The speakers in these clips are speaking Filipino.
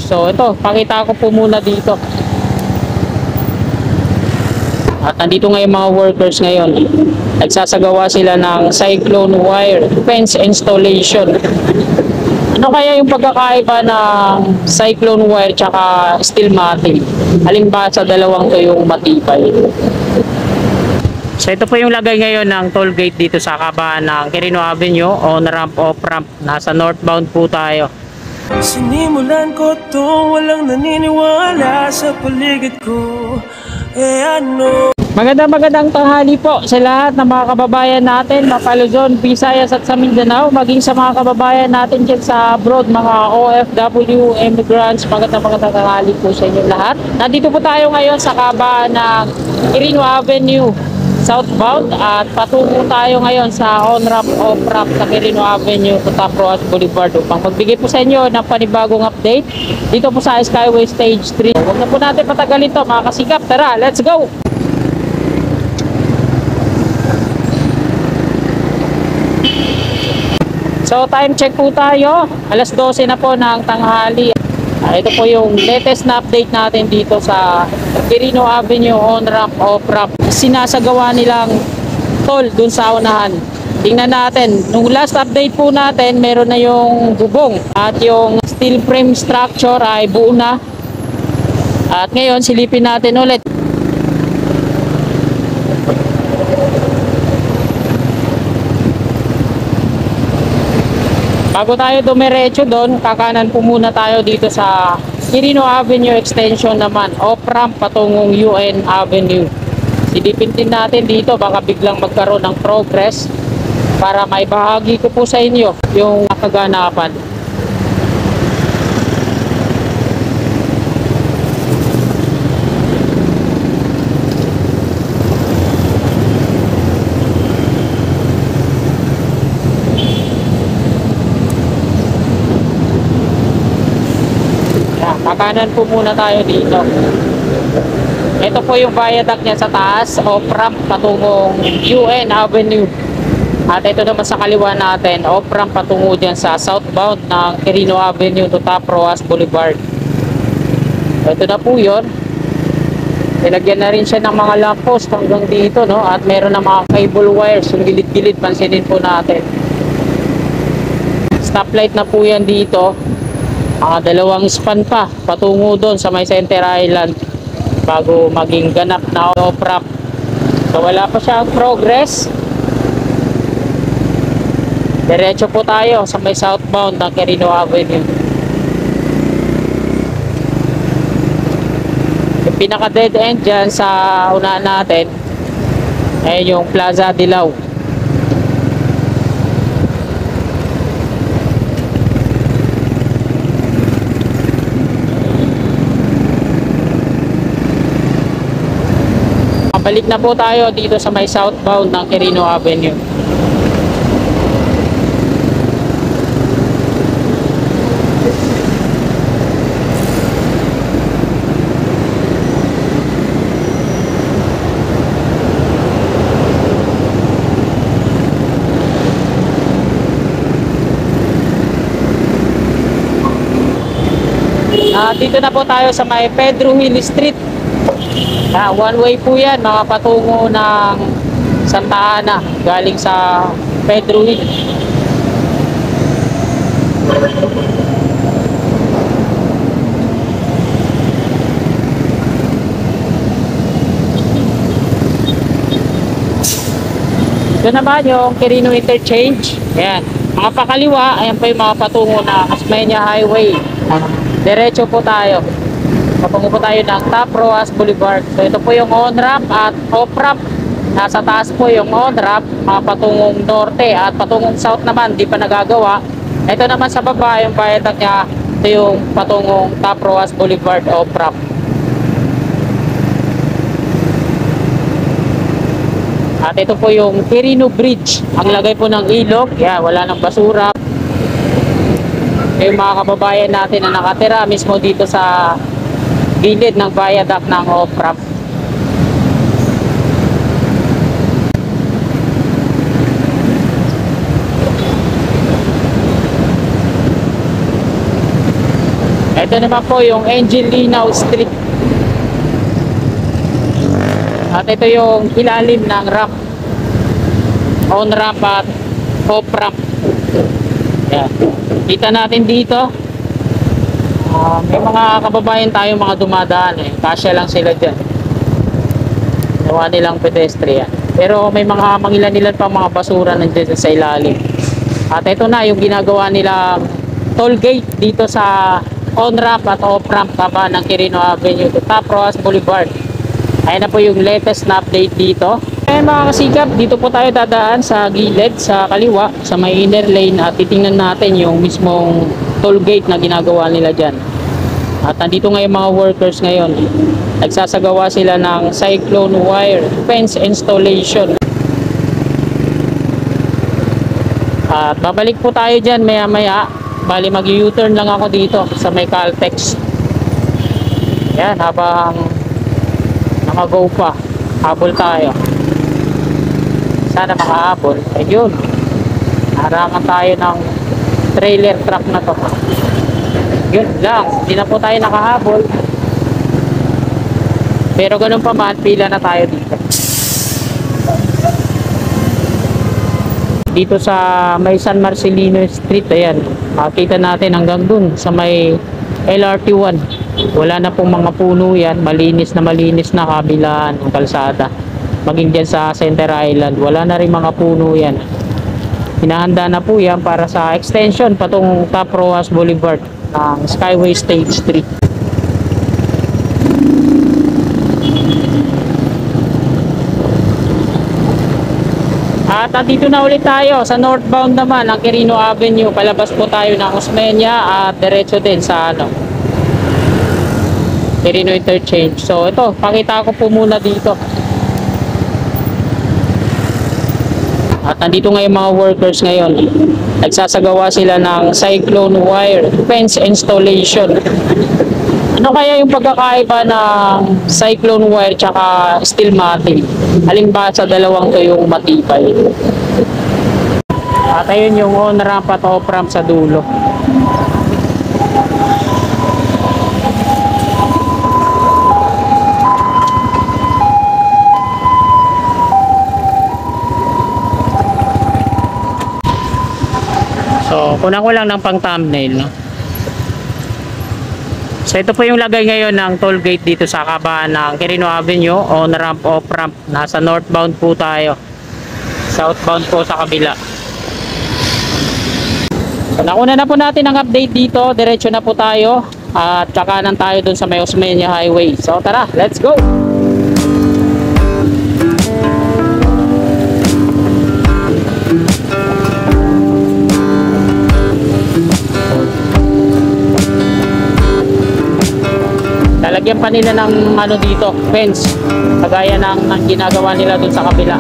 So ito, pakita ko po muna dito. At nandito ngayon mga workers ngayon. Nagsasagawa sila ng cyclone wire fence installation. Ano kaya yung pagkakaiba ng cyclone wire tsaka steel matting? Alin ba sa dalawang to yung matibay? So ito po yung lagay ngayon ng toll gate dito sa kabahan ng Quirino Avenue, on ramp, off ramp. Nasa northbound po tayo. Sinimulan ko to, walang naniniwala sa paligid ko. Magandang tanghali po sa lahat ng mga kababayan natin, mga Luzon, Visayas at sa Mindanao, maging sa mga kababayan natin dyan sa abroad, mga OFW, immigrants. Magandang tanghali po sa inyo lahat. Nandito po tayo ngayon sa kabahan ng Quirino Avenue southbound at patungo tayo ngayon sa on-ramp, off-ramp sa Quirino Avenue to Top Roas Boulevard upang magbigay po sa inyo ng panibagong update dito po sa Skyway Stage 3. Huwag na po natin patagalin to mga kasikap. Tara, let's go! So time check po tayo, alas 12 na po ng tanghali. Ito po yung latest na update natin dito sa Quirino Avenue on-ramp, off-ramp. Sinasagawa nilang toll dun sa unahan. Tingnan natin, nung last update po natin, meron na yung bubong at yung steel frame structure ay buo na. At ngayon, silipin natin ulit. Bago tayo dumiretso doon, kakanan po muna tayo dito sa Quirino Avenue extension naman, off-ramp patungong UN Avenue. Silipin natin dito, baka biglang magkaroon ng progress para maibahagi ko po sa inyo yung kaganapan. Kakanan po muna tayo dito. Ito po yung viaduct niya sa taas, off-ramp patungong UN Avenue. At ito naman sa kaliwa natin, off-ramp patungo dyan sa southbound ng Quirino Avenue to Top Roas Boulevard. Ito na po yun. Nilagyan na rin siya ng mga lamppost hanggang dito, no? At meron na mga cable wires, yung gilid-gilid, pansinin po natin. Stoplight na po yan dito. Dalawang span pa patungo doon sa may Center Island bago maging ganap na off-ramp. So wala pa siyang progress. Diretso po tayo sa may southbound ng Quirino Avenue. Yung pinaka dead end dyan sa unahan natin ay yung Plaza Dilaw. Balik na po tayo dito sa may southbound ng Quirino Avenue. Dito na po tayo sa may Pedro Hill Street. One way po yan, mga patungo ng Santa Ana galing sa Pedro Hill. Ito naman yung Quirino Interchange. Ayan, mga pakaliwa, ayan pa yung mga patungo na Asmeña Highway. Diretso po tayo. Patungo po tayo ng Top Roas Boulevard. So ito po yung on-ramp at off-ramp. Nasa taas po yung on-ramp, mga patungong norte at patungong south naman, di pa nagagawa. Ito naman sa baba, yung viaduct niya, ito yung patungong Top Roas Boulevard off-ramp. At ito po yung Quirino Bridge. Ang lagay po ng ilog, wala nang basura. Yung mga kababayan natin na nakatira mismo dito sa gilid ng viaduct ng off-ramp. Ito naman po yung Angelina Street. At ito yung ilalim ng ramp. On ramp at off ramp. Yan. Kita natin dito. May mga kababayan tayo mga dumadaan eh. Kasya lang sila dyan. Nawa nilang pedestrian. Pero may mga mangilan-ilan pa mga basura nandiyan sa ilalim. At ito na yung ginagawa nilang toll gate dito sa on-ramp at off-ramp kaba ng Quirino Avenue to Top Rojas Boulevard. Ayan na po yung latest na update dito. Ayan mga kasikap, dito po tayo dadaan sa gilid, sa kaliwa, sa may inner lane at titingnan natin yung mismong toll gate na ginagawa nila dyan. At nandito ngayon mga workers ngayon. Nagsasagawa sila ng cyclone wire fence installation. At babalik po tayo dyan maya maya. Bali mag U-turn lang ako dito sa may Caltex. Yan, habang naka-go pa, habol tayo. Sana makahabol. Ayun, harangan tayo ng trailer truck na to. Yun lang, hindi na po tayo nakahabol. Pero ganun pa man, pila na tayo dito. Dito sa may San Marcelino Street, ayan, makita natin hanggang dun sa may LRT1. Wala na pong mga puno yan, malinis na kabilaan ng kalsada. Maging dyan sa Center Island, wala na rin mga puno yan. Hinahanda na po yan para sa extension patong Top Rojas Boulevard ng Skyway Stage 3. At nandito na ulit tayo sa northbound naman ng Quirino Avenue. Palabas po tayo ng Osmeña at diretso din sa Quirino Interchange. So ito, pakita ko po muna dito. At nandito ngayon mga workers ngayon. Nagsasagawa sila ng cyclone wire fence installation. Ano kaya yung pagkakaiba ng cyclone wire tsaka steel matting? Alin ba sa dalawang to yung matibay? At ayun yung on ramp at off ramp sa dulo. So, kunan ko lang ng pang thumbnail, no? So, ito po yung lagay ngayon ng toll gate dito sa kabaan ng Quirino Avenue, on ramp, off ramp. Nasa northbound po tayo. Southbound po sa kabila. So, nakuna na po natin ang update dito. Diretso na po tayo. At kakanan tayo dun sa may Osmeña Highway. So, tara, let's go! Lalagyan pa nila ng dito, fence, kagaya ng ginagawa nila dun sa kabila.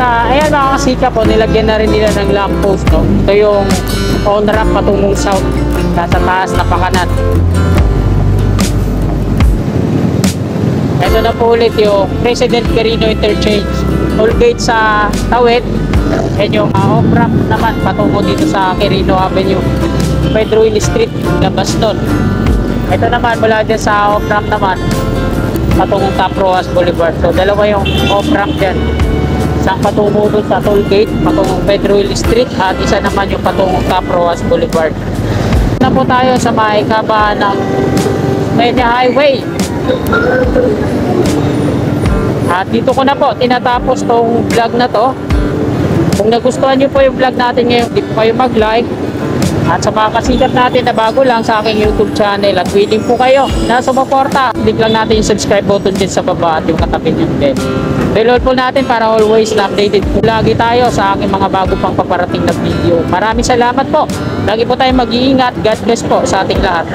Ayan mga kasikap po, nilagyan na rin nila ng lamppost, no? Ito yung on ramp patungong south, nasa taas na pakanan. Ito na po ulit yung President Quirino Interchange, toll gate sa Tawid. Yan yung off ramp naman patungo dito sa Quirino Avenue, Pedro Hill Street, labas nun. Ito naman mula dyan sa off ramp naman patungong Top Rojas Boulevard. So dalawa yung off ramp dyan. Isang patungo doon sa toll gate, patungong Pedro Hill Street, at isa naman yung patungong Top Rojas Boulevard. Na po tayo sa may kabaan ng Osmeña Highway. At dito ko na po tinatapos tong vlog na to. Kung nagustuhan nyo po yung vlog natin ngayon, di po kayo mag-like, At sa mga kasikat natin na bago lang sa aking YouTube channel at willing po kayo na sumuporta, click lang natin yung subscribe button din sa baba at yung katabi yung bell. Bell po natin para always na updated po lagi tayo sa aking mga bago pang paparating na video. Maraming salamat po. Lagi po tayong mag-iingat. God bless po sa ating lahat.